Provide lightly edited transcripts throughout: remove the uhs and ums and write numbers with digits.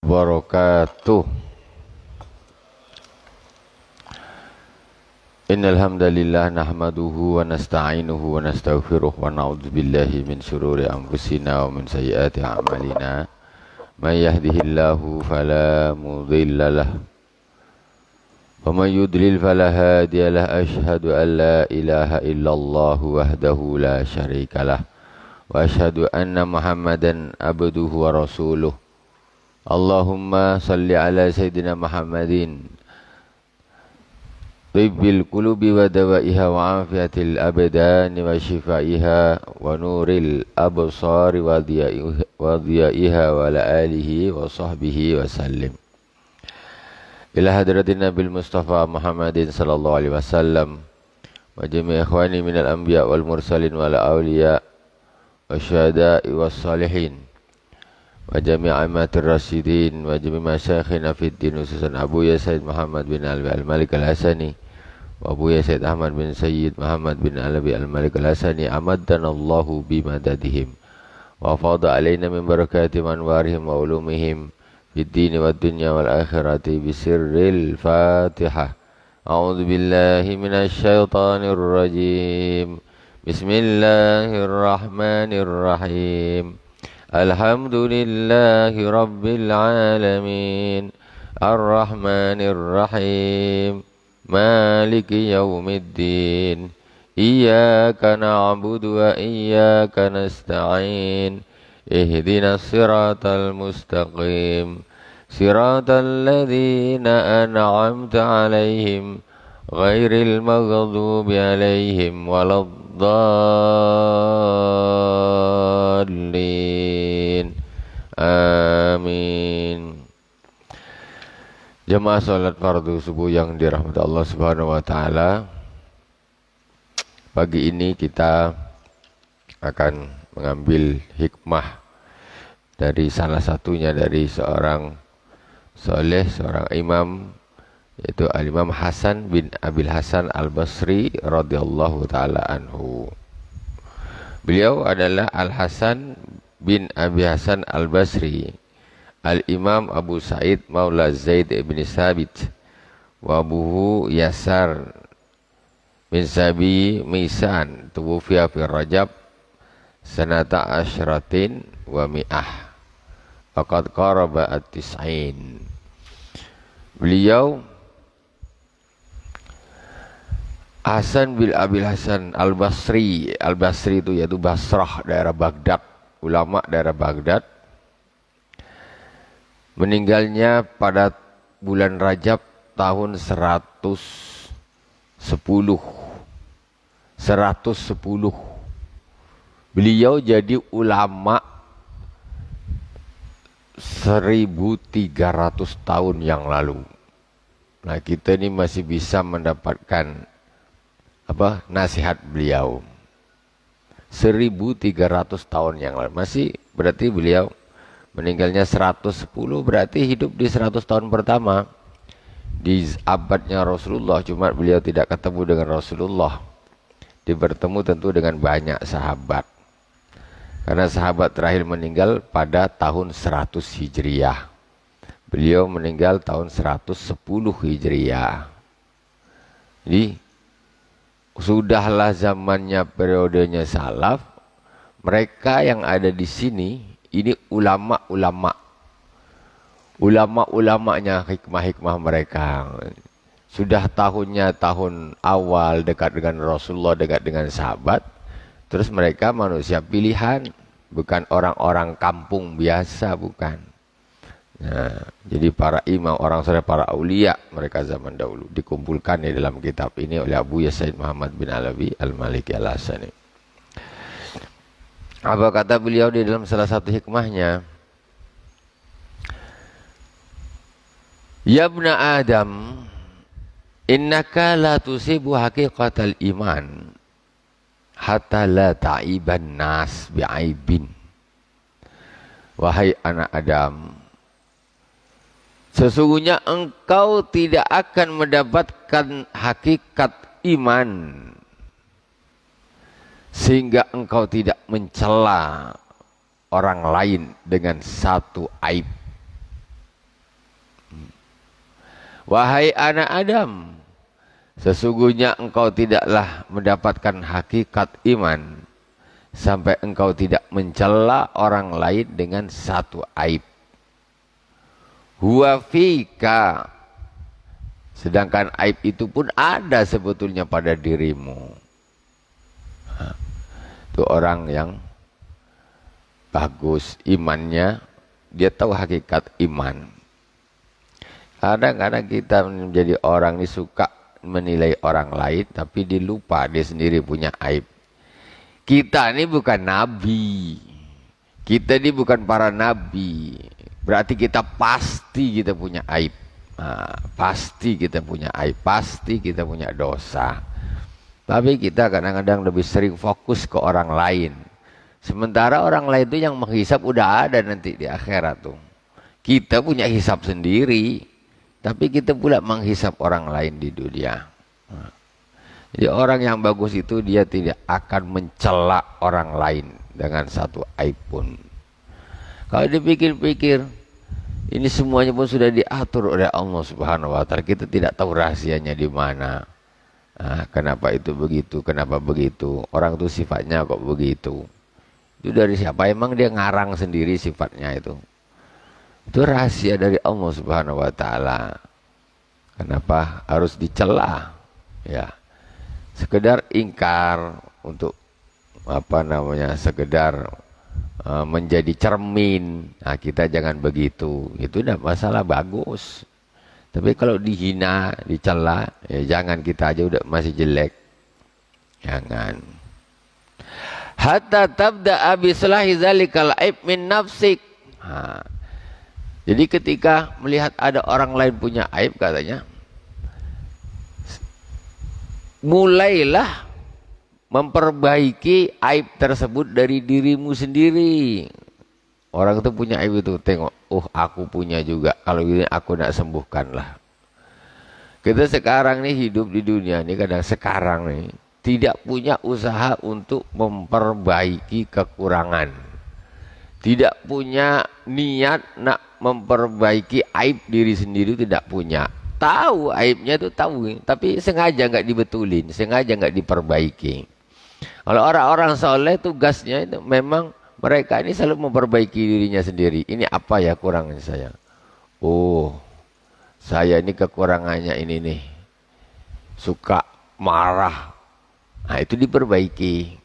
wabarakatuh. Innal hamdalillah nahmaduhu wa nasta'inuhu wa nastaghfiruh wa na'udzu billahi min shururi anfusina wa min sayyiati a'malina. May yahdihillahu fala mudilla lahu wa may yudlil fala hadiya lahu. Asyhadu an la ilaha illallah wahdahu la syarika lah wa asyhadu anna Muhammadan abduhu wa rasuluh. Allahumma salli ala sayyidina Muhammadin tibbil qulubi wa dawaiha wa afiatil abdani wa shifaiha wa nuril absari wa dhiyaiha wa ala alihi wa sahbihi wa sallim. Ila hadratin Nabil Mustafa Muhammadin sallallahu alaihi wasallam wa jami' ikhwani minal anbiya wal mursalin wal awliya wa syuhada'i was salihin wa jami' aimatir rasyidin wa jami' masyayikhina fid din, khususan Abu Ya Said Muhammad bin Alwi Al-Malik Al-Hasani wa Abu Ya Said Ahmad bin Sayyid Muhammad bin Alwi Al-Malik Al-Hasani amaddanallahu bimadadihim wa fadha alaina min barakatihim anwarihim wa ulumihim fid din wad dunya wal akhirati bisirril Fatihah. A'udzu billahi minasy syaithanir rajim. Bismillahirrahmanirrahim. Alhamdulillahi rabbil alamin, arrahmanir rahim, maliki yaumiddin, iyyaka na'budu wa iyyaka nasta'in, ihdinas siratal mustaqim, siratal ladzina an'amta 'alaihim ghairil maghdubi 'alaihim waladdallin. Amin. Jemaah salat fardu subuh yang dirahmati Allah Subhanahu wa taala. Pagi ini kita akan mengambil hikmah dari salah satunya dari seorang soleh, seorang imam, yaitu Al-Imam Hasan bin Abil Hasan Al-Basri radhiyallahu taala anhu. Beliau adalah Al-Hasan bin Abi Hasan Al-Basri, Al-Imam Abu Sa'id Maula Zaid ibn Sabit wa Abuhu Yasar bin Sabi Misan, tuwufiya fi Rajab sanata asyratin wa mi'ah faqad qaraba at-tis'in. Beliau Hasan bin Abil Hasan Al-Basri. Al-Basri itu yaitu Basrah, daerah Baghdad, ulama daerah Baghdad. Meninggalnya pada bulan Rajab tahun 110. Beliau jadi ulama 1300 tahun yang lalu. Nah, kita ini masih bisa mendapatkan nasihat beliau 1300 tahun yang lalu. Masih berarti beliau meninggalnya 110, berarti hidup di 100 tahun pertama di abadnya Rasulullah. Cuma beliau tidak ketemu dengan Rasulullah, dia bertemu tentu dengan banyak sahabat, karena sahabat terakhir meninggal pada tahun 100 Hijriah. Beliau meninggal tahun 110 Hijriah. Jadi sudahlah zamannya, periodenya salaf. Mereka yang ada di sini ini ulama-ulamanya, hikmah-hikmah mereka. Sudah tahunnya tahun awal dekat dengan Rasulullah, dekat dengan sahabat. Terus mereka manusia pilihan, bukan orang-orang kampung biasa, bukan. Nah, jadi para imam, orang soleh, para aulia mereka zaman dahulu dikumpulkan di dalam kitab ini oleh Abu Ya Said Muhammad bin Alwi Al-Maliki Al-Hasani. Apa kata beliau di dalam salah satu hikmahnya? Ya ibna Adam, innaka la tusibu haqiqatal iman hatta la ta'iban nas bi'aibin. Wahai anak Adam, sesungguhnya engkau tidak akan mendapatkan hakikat iman sehingga engkau tidak mencela orang lain dengan satu aib. Wahai anak Adam, sesungguhnya engkau tidaklah mendapatkan hakikat iman sampai engkau tidak mencela orang lain dengan satu aib. Huwa fika, sedangkan aib itu pun ada sebetulnya pada dirimu. Itu orang yang bagus imannya, dia tahu hakikat iman. Kadang-kadang kita menjadi orang ini suka menilai orang lain, tapi dia lupa dia sendiri punya aib. Kita ini bukan nabi, kita ini bukan para nabi, berarti kita pasti kita punya aib. Pasti kita punya aib, pasti kita punya dosa. Tapi kita kadang-kadang lebih sering fokus ke orang lain, sementara orang lain itu yang menghisap udah ada nanti di akhirat tuh. Kita punya hisap sendiri, tapi kita pula menghisap orang lain di dunia. Jadi orang yang bagus itu dia tidak akan mencela orang lain dengan satu aib pun. Kalau dipikir-pikir, ini semuanya pun sudah diatur oleh Allah Subhanahu wa Ta'ala. Kita tidak tahu rahasianya di mana. Kenapa itu begitu, kenapa begitu. Orang itu sifatnya kok begitu. Itu dari siapa? Emang dia ngarang sendiri sifatnya itu. Itu rahasia dari Allah Subhanahu wa Ta'ala. Kenapa harus dicela? Ya. Sekedar ingkar untuk sekedar menjadi cermin. Kita jangan begitu. Itu udah masalah bagus. Tapi kalau dihina, dicela, ya jangan, kita aja udah masih jelek. Jangan. Hatta tabda'a bislahi zalikal aib min nafsik. Jadi ketika melihat ada orang lain punya aib, katanya, mulailah memperbaiki aib tersebut dari dirimu sendiri. Orang itu punya aib itu, tengok, aku punya juga, kalau gini aku nak sembuhkanlah. Kita sekarang nih hidup di dunia ini, kadang sekarang nih tidak punya usaha untuk memperbaiki kekurangan. Tidak punya niat nak memperbaiki aib diri sendiri, tidak punya. Tahu aibnya itu tahu, tapi sengaja nggak dibetulin, sengaja nggak diperbaiki. Kalau orang-orang soleh tugasnya itu memang mereka ini selalu memperbaiki dirinya sendiri. Ini apa ya kurangnya saya? Saya ini kekurangannya ini nih, suka marah. Nah itu diperbaiki.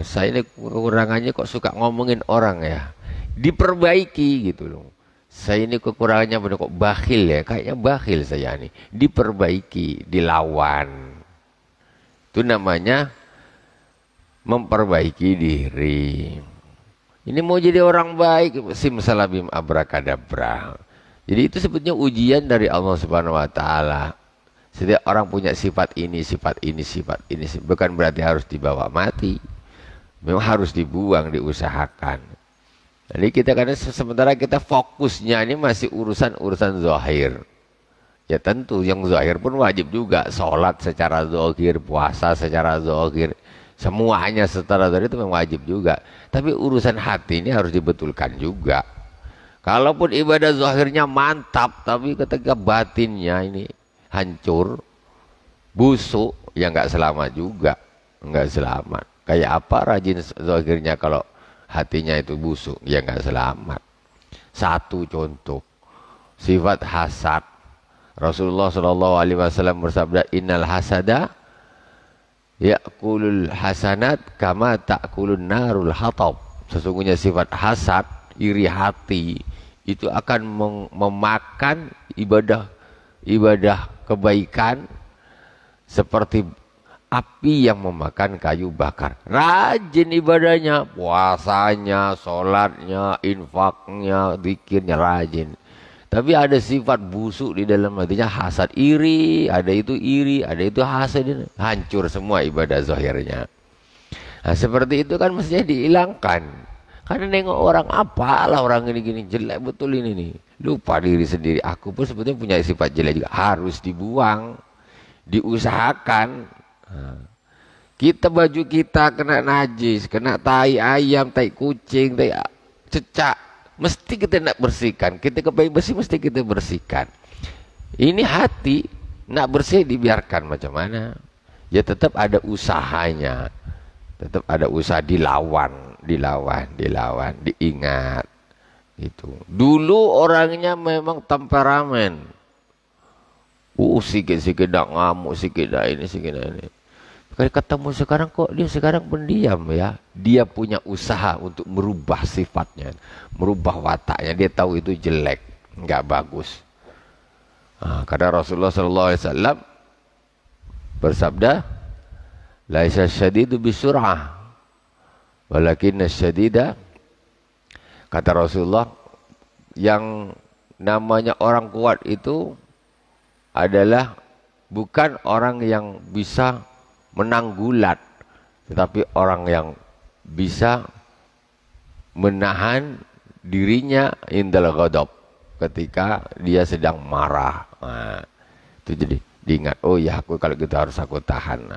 Saya ini kekurangannya kok suka ngomongin orang ya, diperbaiki gitu loh. Saya ini kekurangannya benar kok bakhil ya, kayaknya bakhil saya ini, diperbaiki, dilawan. Itu namanya memperbaiki diri. Ini mau jadi orang baik, simsalabim abrakadabra. Jadi itu sebetulnya ujian dari Allah Subhanahu wa Ta'ala. Setiap orang punya sifat ini, sifat ini, sifat ini. Bukan berarti harus dibawa mati. Memang harus dibuang, diusahakan. Jadi kita karena sementara kita fokusnya ini masih urusan zahir. Ya tentu yang zahir pun wajib juga. Sholat secara zahir, puasa secara zahir. Semuanya secara zahir itu memang wajib juga. Tapi urusan hati ini harus dibetulkan juga. Kalaupun ibadah zahirnya mantap, tapi ketika batinnya ini hancur, busuk, ya nggak selamat juga, nggak selamat. Kayak apa rajin zahirnya kalau hatinya itu busuk, ya nggak selamat. Satu contoh, sifat hasad. Rasulullah SAW bersabda, innal hasada ya'kulul hasanat kama ta'kulun narul hatab. Sesungguhnya sifat hasad, iri hati, itu akan memakan ibadah kebaikan seperti api yang memakan kayu bakar. Rajin ibadahnya, puasanya, sholatnya, infaknya, zikirnya rajin. Tapi ada sifat busuk di dalam hatinya, hasad, iri, ada itu hasad, hancur semua ibadah zahirnya. Nah, seperti itu kan mestinya dihilangkan. Karena nengok orang, apalah orang ini gini, jelek betul ini nih. Lupa diri sendiri. Aku pun sebetulnya punya sifat jelek juga, harus dibuang, diusahakan. Kita baju kita kena najis, kena tai ayam, tai kucing, tai cecak, mesti kita nak bersihkan. Kita kepengen bersih, mesti kita bersihkan. Ini hati nak bersih dibiarkan macam mana? Ya tetap ada usahanya. Tetap ada usaha dilawan, diingat. Gitu. Dulu orangnya memang temperamen. Sikit-sikit dah ngamuk, sikit dah ini, sikit dah ini. Kalau ketemu sekarang kok dia sekarang pendiam ya. Dia punya usaha untuk merubah sifatnya, merubah wataknya. Dia tahu itu jelek, enggak bagus. Karena Rasulullah SAW bersabda, laisa syadidu bisur'ah, walakinna syadida, kata Rasulullah, yang namanya orang kuat itu adalah bukan orang yang bisa menang gulat, tetapi orang yang bisa menahan dirinya indal ghadab, ketika dia sedang marah. Itu jadi diingat, oh ya aku kalau gitu harus aku tahan.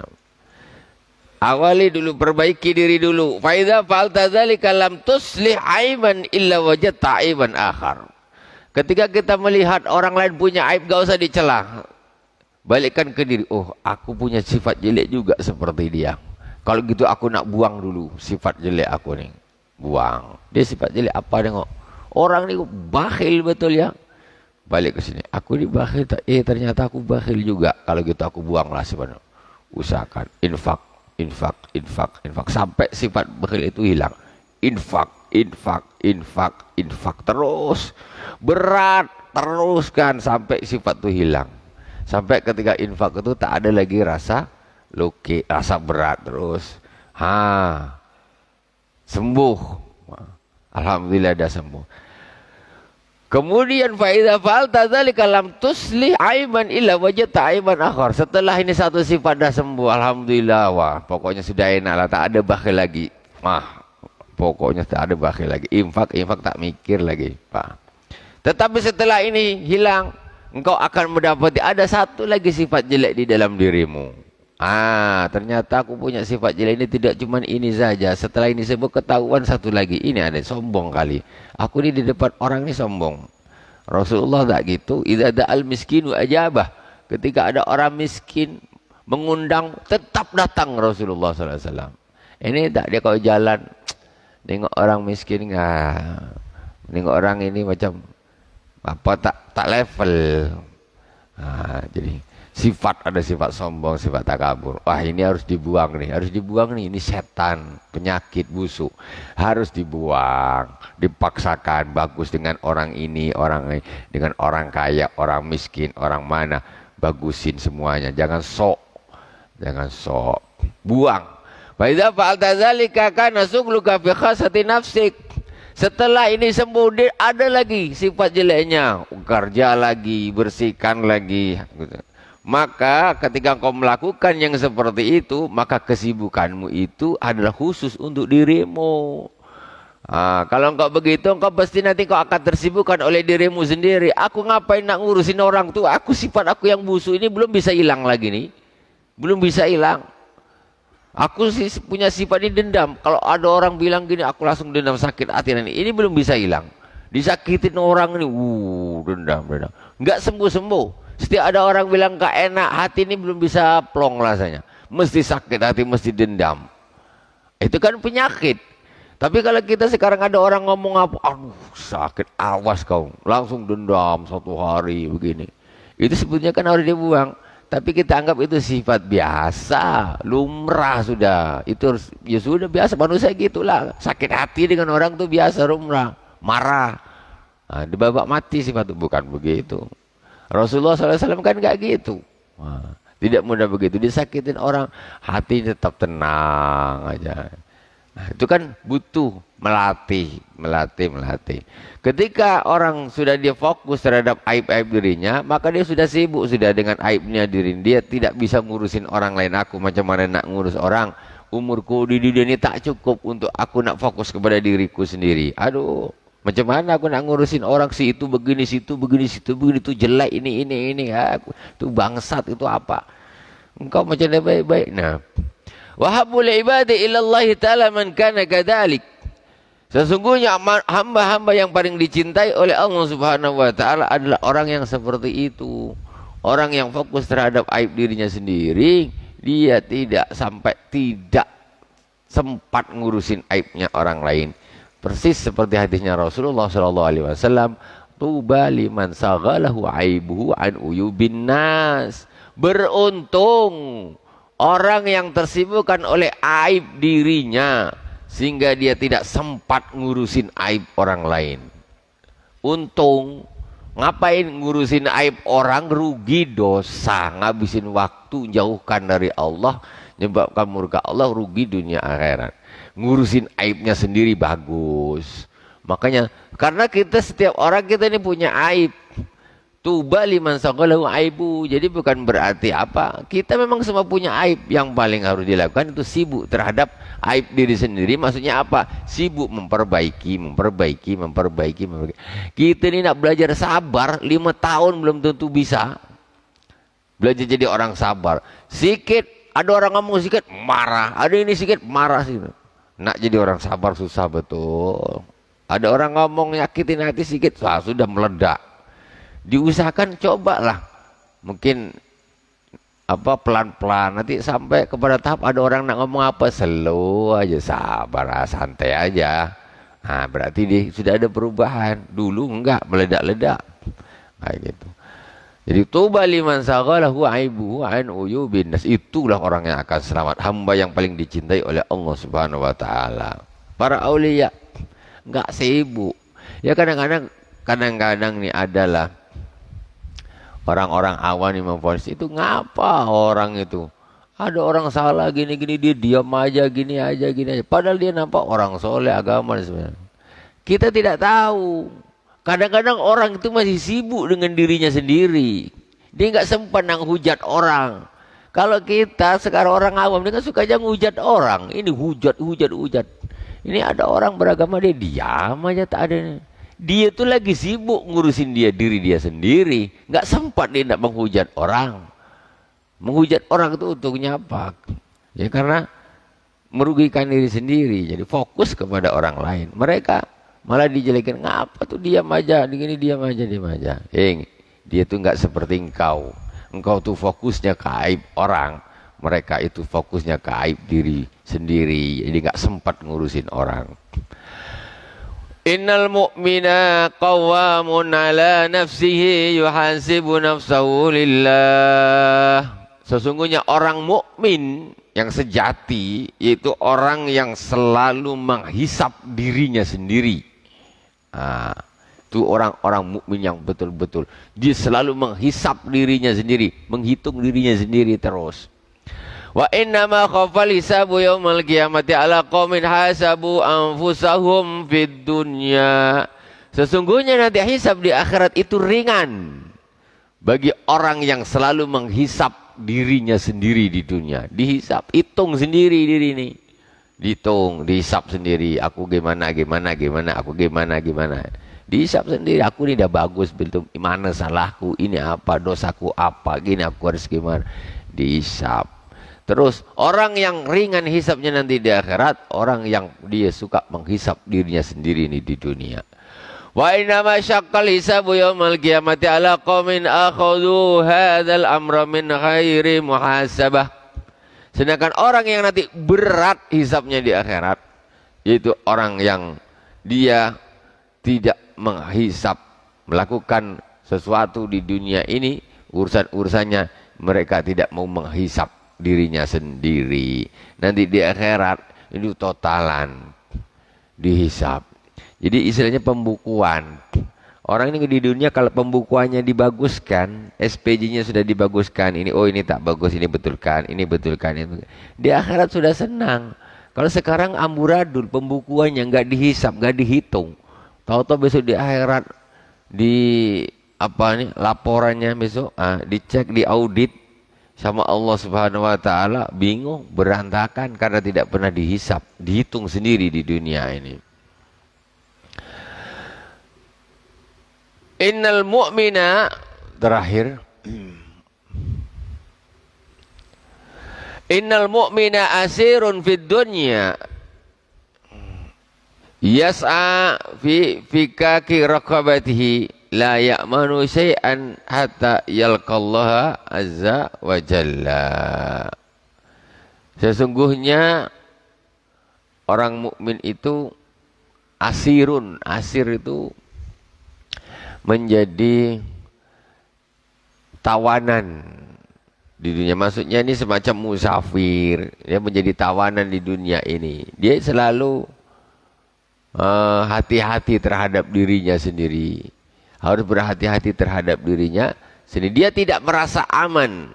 Awali dulu, perbaiki diri dulu. Fa idza fa'alta dzalika lam tuslih aiban illa wajadta aiban akhar. Ketika kita melihat orang lain punya aib, gak usah dicela. Balikkan ke diri, oh aku punya sifat jelek juga seperti dia. Kalau gitu aku nak buang dulu sifat jelek aku nih. Buang. Dia sifat jelek apa tengok. Orang ni bakhil betul ya. Balik ke sini. Aku ni bakhil tak? Ternyata aku bakhil juga. Kalau gitu aku buanglah sebenarnya. Usahakan infak, infak, infak, infak. Sampai sifat bakhil itu hilang. Infak, infak, infak, infak. Terus. Berat. Teruskan sampai sifat itu hilang. Sampai ketika infak itu tak ada lagi rasa loki, rasa berat terus. Sembuh. Alhamdulillah dah sembuh. Kemudian fa idza fa'alta dzalika lam tuslih aiban illa wajadta aiban akhar. Setelah ini satu sifat dah sembuh, alhamdulillah. Wah, pokoknya sudah enak lah, tak ada bakhil lagi. Pokoknya tak ada bakhil lagi. Infak, infak tak mikir lagi, Pak. Tetapi setelah ini hilang, engkau akan mendapati ada satu lagi sifat jelek di dalam dirimu. Ternyata aku punya sifat jelek ini tidak cuma ini saja. Setelah ini sebut ketahuan satu lagi. Ini ada sombong kali. Aku ini di depan orang ini sombong. Rasulullah tak gitu. Idza da'al miskinu ajabah. Ketika ada orang miskin mengundang, tetap datang Rasulullah SAW. Ini tak, dia kalau jalan nengok orang miskin, nengok orang ini macam apa, tak level. Jadi sifat, ada sifat sombong, sifat takabur. Wah, ini harus dibuang nih, harus dibuang nih. Ini setan, penyakit busuk, harus dibuang, dipaksakan. Bagus dengan orang ini, dengan orang kaya, orang miskin, orang mana, bagusin semuanya. Jangan sok, jangan sok, buang. Fa idza fa'alta dzalika kana sughluka fi khasati nafsik. Setelah ini sembuh, ada lagi sifat jeleknya, kerja lagi, bersihkan lagi. Maka ketika engkau melakukan yang seperti itu, maka kesibukanmu itu adalah khusus untuk dirimu. Kalau engkau begitu, engkau pasti nanti kau akan tersibukkan oleh dirimu sendiri. Aku ngapain nak ngurusin orang tuh? Sifat aku yang busuk ini belum bisa hilang lagi nih. Belum bisa hilang. Aku sih punya sifat ini dendam. Kalau ada orang bilang gini, aku langsung dendam, sakit hati ini. Ini belum bisa hilang. Disakitin orang ini, dendam. Enggak sembuh-sembuh. Setiap ada orang bilang gak enak, hati ini belum bisa plong rasanya. Mesti sakit hati, mesti dendam. Itu kan penyakit. Tapi kalau kita sekarang ada orang ngomong apa, aduh sakit, awas kau. Langsung dendam satu hari begini. Itu sebetulnya kan harus dibuang. Tapi kita anggap itu sifat biasa, lumrah sudah. Itu harus, ya sudah biasa, manusia gitulah. Sakit hati dengan orang tuh biasa, lumrah, marah. Dibabak mati sifat itu, bukan begitu. Rasulullah SAW kan gak gitu. Tidak mudah begitu. Disakitin orang, hati tetap tenang aja. Itu kan butuh melatih. Ketika orang sudah dia fokus terhadap aib-aib dirinya, maka dia sudah sibuk sudah dengan aibnya diri. Dia tidak bisa ngurusin orang lain. Aku macam mana nak ngurus orang? Umurku di dunia ini tak cukup untuk aku nak fokus kepada diriku sendiri. Aduh, macam mana aku nak ngurusin orang, si itu begini, situ begini, situ begini, itu jelek, ini. Itu bangsat, itu apa? Engkau macam mana baik-baik. Nah, wahabul ibadi ilallahi ta'ala man kana kadhalik. Sesungguhnya hamba-hamba yang paling dicintai oleh Allah Subhanahu wa taala adalah orang yang seperti itu. Orang yang fokus terhadap aib dirinya sendiri, dia tidak sempat ngurusin aibnya orang lain. Persis seperti hadisnya Rasulullah SAW, tuba liman saghalahu aibuhu an uyubin nas. Beruntung orang yang tersibukkan oleh aib dirinya sehingga dia tidak sempat ngurusin aib orang lain. Untung. Ngapain ngurusin aib orang, rugi dosa, ngabisin waktu, jauhkan dari Allah, menyebabkan murka Allah, rugi dunia akhirat. Ngurusin aibnya sendiri bagus. Makanya karena setiap orang kita ini punya aib. Tuba liman saghalahu aibu. Jadi bukan berarti apa, kita memang semua punya aib. Yang paling harus dilakukan itu sibuk terhadap aib diri sendiri. Maksudnya apa? Sibuk memperbaiki. Kita ini nak belajar sabar 5 tahun belum tentu bisa. Belajar jadi orang sabar. Sikit ada orang ngomong sikit marah, ada ini sikit marah sih. Nak jadi orang sabar susah betul. Ada orang ngomong nyakitin hati sikit, sudah meledak. Diusahakan cobalah, mungkin pelan-pelan, nanti sampai kepada tahap ada orang nak ngomong apa, slow aja, sabar, santai aja. Nah, berarti sudah ada perubahan. Dulu enggak, meledak-ledak kayak gitu. Jadi tuba liman saghalahu aibuhu an uyubin nas. Itulah orang yang akan selamat, hamba yang paling dicintai oleh Allah Subhanahu wa taala. Para aulia enggak sibuk. Ya kadang-kadang nih adalah orang-orang awam yang memfonis itu, ngapa orang itu ada orang salah gini-gini dia diam aja gini aja, padahal dia nampak orang soleh agama sebenarnya. Kita tidak tahu, kadang-kadang orang itu masih sibuk dengan dirinya sendiri, dia nggak sempat hujat orang. Kalau kita sekarang orang awam dia kan suka aja ngehujat orang, ini hujat. Ini ada orang beragama dia diam aja, tak ada. Dia tuh lagi sibuk ngurusin diri dia sendiri, nggak sempat dia nak menghujat orang. Menghujat orang itu untungnya apa? Ya karena merugikan diri sendiri. Jadi fokus kepada orang lain. Mereka malah dijelekin, ngapa tuh diam aja, diam aja. Dia tuh nggak seperti engkau. Engkau tuh fokusnya ke aib orang. Mereka itu fokusnya ke aib diri sendiri. Jadi nggak sempat ngurusin orang. Innal mu'mina qawwamun ala nafsihi yuhasibu nafsahu lillah. Sesungguhnya orang mukmin yang sejati yaitu orang yang selalu menghisap dirinya sendiri. Itu orang-orang mukmin yang betul-betul dia selalu menghisap dirinya sendiri, menghitung dirinya sendiri terus. Wa inna ma khafal hisabu yaumal qiyamati ala qaumin hasabu anfusahum fid dunya. Sesungguhnya nanti hisab di akhirat itu ringan bagi orang yang selalu menghisap dirinya sendiri di dunia. Dihisap, hitung sendiri diri ini. Dihitung, dihisap sendiri. Aku gimana, aku gimana. Dihisap sendiri, aku ini udah bagus betul. Mana salahku, ini apa, dosaku apa, gini aku harus gimana. Dihisap. Terus orang yang ringan hisapnya nanti di akhirat, orang yang dia suka menghisap dirinya sendiri ini di dunia. Wa inna ma syaqqal hisabu yaumal qiyamati ala qaumin akhadhu hadzal amra min ghairi muhasabah. Sedangkan orang yang nanti berat hisapnya di akhirat, yaitu orang yang dia tidak menghisap, melakukan sesuatu di dunia ini, urusannya mereka tidak mau menghisap dirinya sendiri. Nanti di akhirat itu totalan dihisap. Jadi istilahnya pembukuan. Orang ini di dunia kalau pembukuannya dibaguskan, SPJ-nya sudah dibaguskan, ini oh ini tak bagus, ini betulkan, ini betulkan, itu. Di akhirat sudah senang. Kalau sekarang amburadul, pembukuannya nggak dihisap, nggak dihitung. Tahu-tahu besok di akhirat laporannya besok dicek, diaudit sama Allah Subhanahu wa taala, bingung, berantakan karena tidak pernah dihisap, dihitung sendiri di dunia ini. Innal mu'mina, terakhir, innal mu'mina asirun fid dunya yas'a fi fikaki raqabatihi la ya'manu syai'an hatta yalqallaha azza wa jalla. Sesungguhnya orang mukmin itu asirun. Asir itu menjadi tawanan di dunia. Maksudnya ini semacam musafir. Dia menjadi tawanan di dunia ini. Dia selalu hati-hati terhadap dirinya sendiri. Harus berhati-hati terhadap dirinya sendiri. Dia tidak merasa aman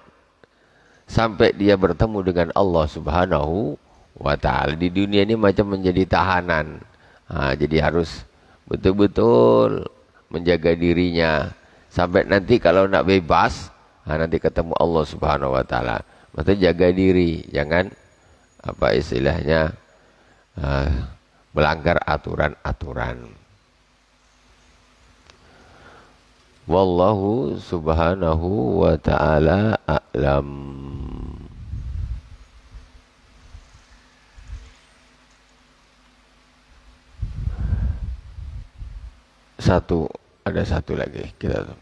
sampai dia bertemu dengan Allah Subhanahu wa ta'ala. Di dunia ini macam menjadi tahanan. Jadi harus betul-betul menjaga dirinya sampai nanti kalau nak bebas, nanti ketemu Allah Subhanahu wa ta'ala. Maksudnya jaga diri, jangan apa istilahnya melanggar aturan-aturan. Wallahu subhanahu wa ta'ala a'lam. Ada satu lagi kita tuh.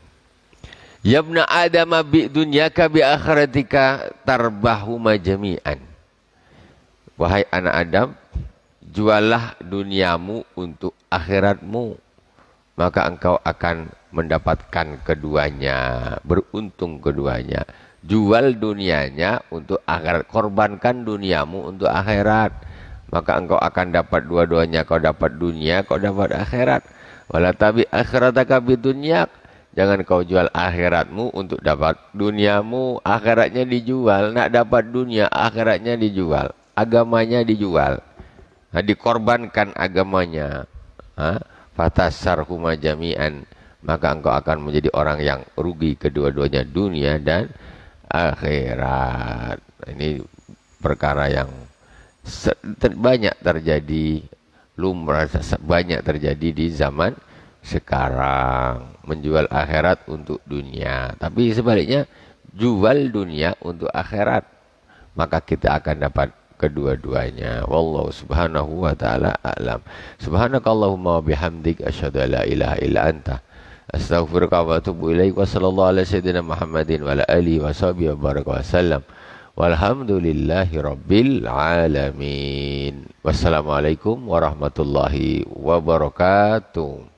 Ya ibna Adam bi dunyaka bi akhiratika tarbahuma jami'an. Wahai anak Adam, jualah duniamu untuk akhiratmu, maka engkau akan mendapatkan keduanya, beruntung keduanya. Jual dunianya untuk akhirat, korbankan duniamu untuk akhirat, maka engkau akan dapat dua-duanya. Kau dapat dunia, kau dapat akhirat. Wala tabi akhirataka bidunyak, jangan kau jual akhiratmu untuk dapat duniamu. Akhiratnya dijual, nak dapat dunia, akhiratnya dijual, agamanya dijual. Dikorbankan agamanya. Fatasarhuma jami'an, maka engkau akan menjadi orang yang rugi kedua-duanya, dunia dan akhirat. Ini perkara yang banyak terjadi, lumrah banyak terjadi di zaman sekarang. Menjual akhirat untuk dunia. Tapi sebaliknya, jual dunia untuk akhirat, maka kita akan dapat kedua-duanya. Wallahu subhanahu wa ta'ala a'lam. Subhanakallahumma wa bihamdik asyhadu an la ilaha illa anta astaghfiruka wa atubu ilaik. Wa sallallahu ala sayyidina Muhammadin wa ala alihi wa sahbihi wa baraka wa sallam. Walhamdulillahi rabbil alamin. Wassalamualaikum warahmatullahi wabarakatuh.